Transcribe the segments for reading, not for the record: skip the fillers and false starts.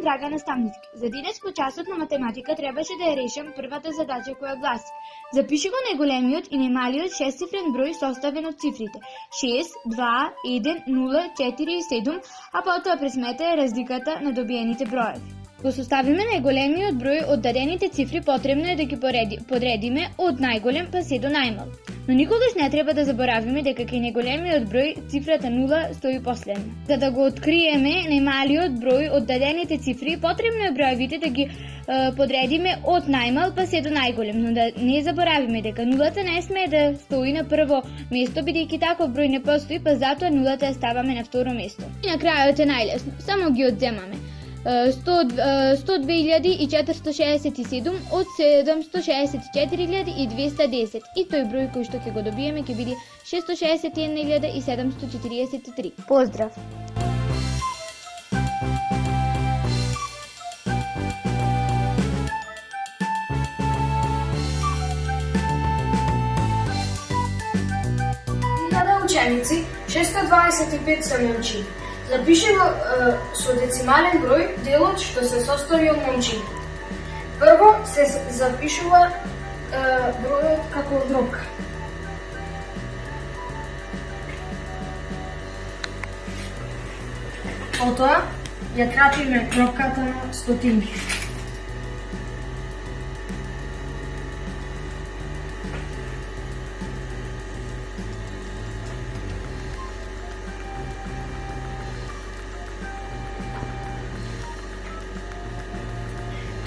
сум Драгана Стамницки. За денес по часот на математика требаше да ја решам првата задача која гласи: запиши го најголемиот и најмалиот шестцифрен број составен од цифрите 6, 2, 1, 0, 4 и 7, а потоа пресметај разликата на добиените броеви. Го составиме најголемиот број од дадените цифри, потребно е да ги подредиме од најголем па се до најмал. Но никогаш не треба да заборавиме дека кај најголемиот број цифрата 0 стои последна. За да го откриеме најмалиот број од дадените цифри, потребно е броевите да ги подредиме од најмал па се до најголем, но да не заборавиме дека нулата не смее да стои на прво место, бидејќи таков број не постои, па затоа нулата ја ставаме на второ место. И на крајот е најлесно, само ги одземаме. 102.467 од 764.210 и тој број кој што ќе го добиеме ќе биде 661.743. Поздрав! Ученици, 625 се момчиња. Запиши го со децимален број делот што се состои од момчиња. Прво се запишува бројот како дробка. Потоа ја кратиме дробката на стотинки.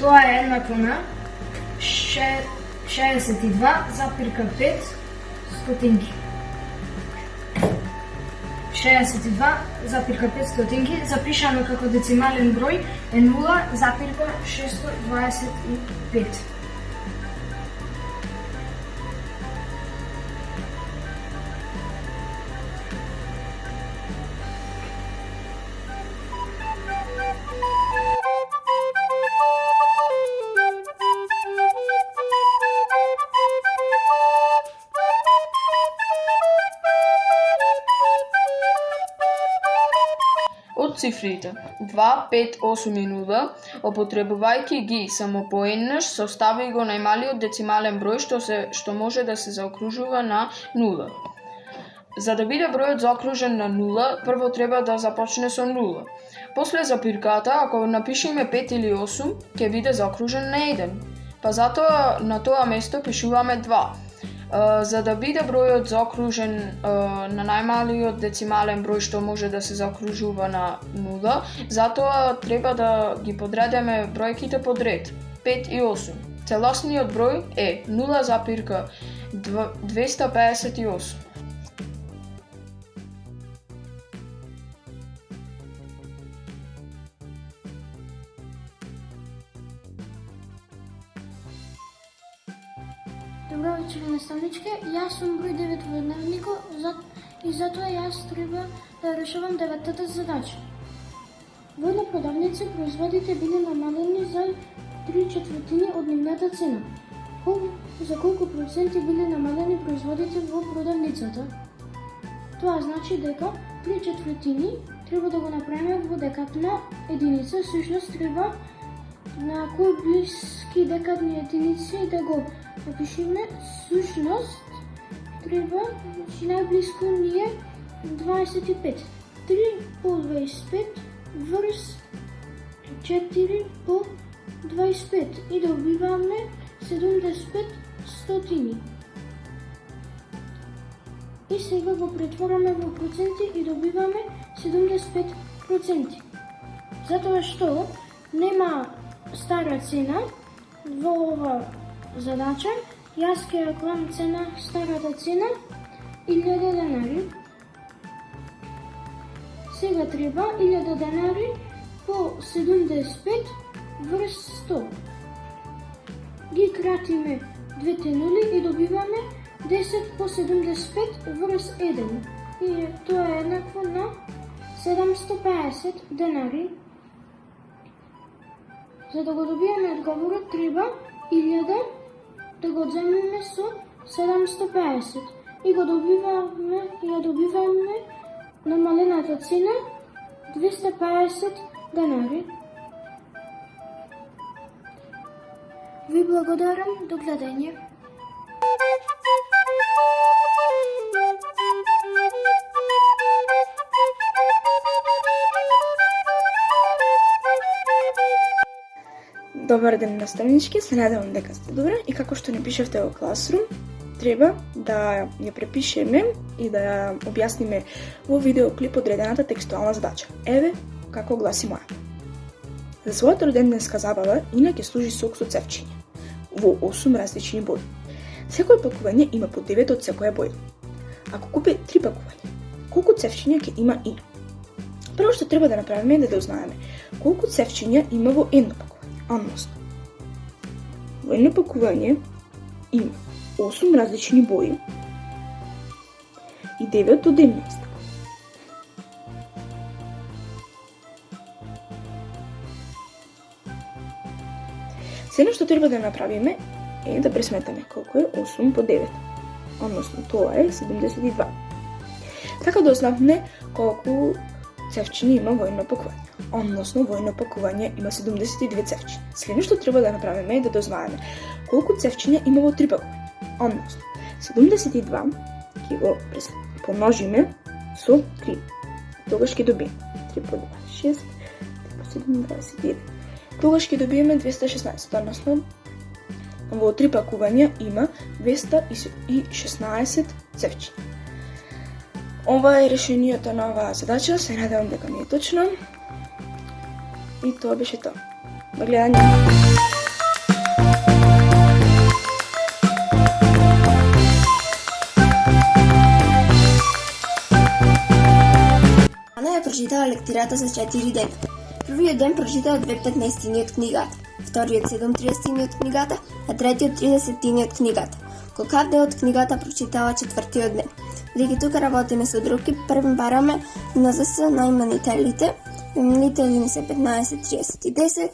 Тоа е еднакво на 62,5 стотинки. 62,5 стотинки запишано како децимален број е 0,625. Од цифрите 2, 5, 8 и 0, употребувајќи ги само поеднаш, состави го најмалиот децимален број што може да се заокружува на 0. За да биде бројот заокружен на 0, прво треба да започне со 0. После запирката, ако напишеме 5 или 8, ќе биде заокружен на 1. Па затоа на тоа место пишуваме 2. За да биде бројот заокружен на најмалиот децимален број што може да се заокружува на 0, затоа треба да ги подредиме бројките под ред 5 и 8. Целосниот број е 0,258. Добро вечер, наставничке. Јас сум број 9 во дневникот и затоа јас треба да решавам 9-тата задача. Во една продавница производите биле намалени за 3/4 од нивната цена. За колку проценти биле намалени производите во продавницата? Тоа значи дека 3/4 треба да го направиме во декатна единица, всушност треба на кои блиски декадни единици да го напишеме. Всушност треба, најблиско ни е 25. 3 по 25 врз 4 по 25 и добиваме 75 стотини. И сега го претвораме во проценти и добиваме 75%. Затоа што нема стара цена во ова задача, јас ќе ја клам цена, старата цена 1000 денари. Сега треба 1000 денари по 75 врз 100. Ги кратиме двете нули и добиваме 10 по 75 врз 1. И тоа е еднакво на 750 денари. За да го добиеме одговорот треба 1000 да го одземеме со 750 и го добиваме намалената цена 250 денари. Ви благодарам, до гледање. Добар ден, наставнички, се надевам дека сте добре и како што не пишевте во Classroom, треба да ја препишеме и да ја објасниме во видеоклип одредената текстуална задача. Еве како гласи моја. За својата роденденска забава Ина ќе служи сок со цевчиња во 8 различни бои. Секој пакување има по 9 од секоја боја. Ако купи 3 пакувања, колку цевчиња ќе има Ина? Прво што треба да направиме е да узнаеме колку цевчиња има во едно пакување. Односно, во едно пакување има 8 различни бои и 9 од една иста. Седно што треба да направиме е да пресметаме колку е 8 по 9. Односно, тоа е 72. Така да узнавме колку цевчиња има во едно пакување. Односно, во едно пакување има 72 цевчиња. Следно што треба да направиме е да дознаеме колку цевчиња има во 3 пакувања. Односно, 72 ќе го помножиме со 3. Тогаш ќе добиеме 3 по 2, 6, 3 по 7, 21. Тогаш ќе добиеме 216, односно во 3 пакувања има 216 цевчиња. Ова е решението на оваа задача, се надевам дека ми е точно. И тоа беше тоа. До гледање. Ана ја прочитала лектирата за 4 дена. Првиот ден прочитала 2/15 од книгата, вториот 7/30 од книгата, а третиот 30 од книгата. Колкав дел од книгата прочитала четвртиот ден. Бидејќи тука работиме со други, првен бараме НЗС на именителите. Именители ни се 15, 30 и 10.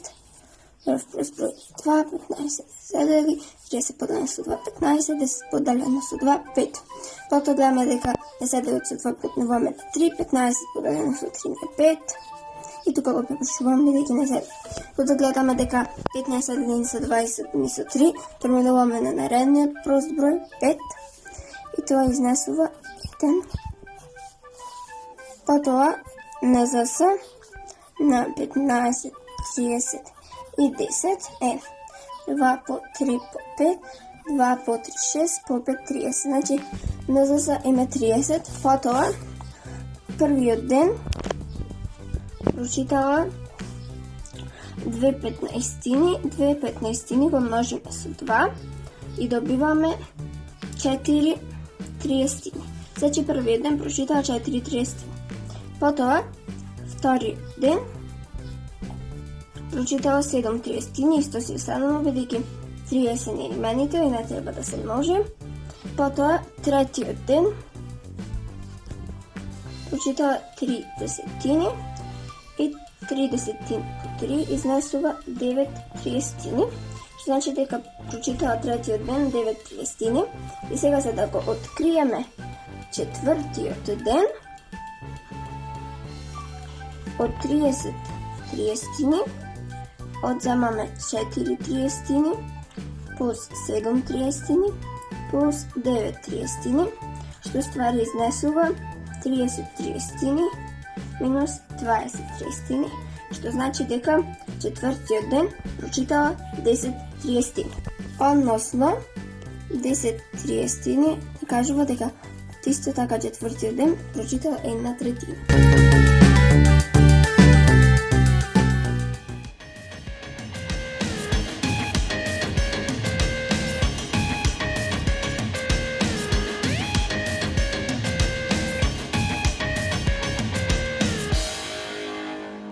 Прв плюс број 2, 15 седели, 30 поделено со 2, 15, 10 поделено со 2, 5. Потоа гледаме дека неседелот со 2 претнуваме на 3, 15 поделено со 3 на 5. И тука го препишуваме бидејќи неседели. Потоа гледаме дека 15 делени со 20 ни со 3, преминуваме на наредниот прост број 5. И тоа изнесува 1. Потоа НЗС на 15, 30 и 10 е 2 по 3 по 5, 2 по 3, 6, по 5, 30. Значи, НЗС има 30. Потоа, првиот ден прочитала 2 15 го множиме со 2 и добиваме 4 30. Значи, првиот ден прочитала 4 30. Потоа, вториот ден прочитала 7 30, исто си останало, бидејќи 30 е именител и не треба да се множи. Потоа, третиот ден прочитала 3 десетини и 3 десетини по 3 изнесува 9 30, што значи дека прочитала третиот ден 9 30. И сега за да го откриеме четвртиот ден, од 30 30 одземаме 4 30 плюс 7 30 плюс 9 30, што ствари изнесува 30 30 минус 20 30, што значи дека четвртиот ден прочитала 10 30. Односно 10 30 кажува дека исто така четвртиот ден прочитала 1/3.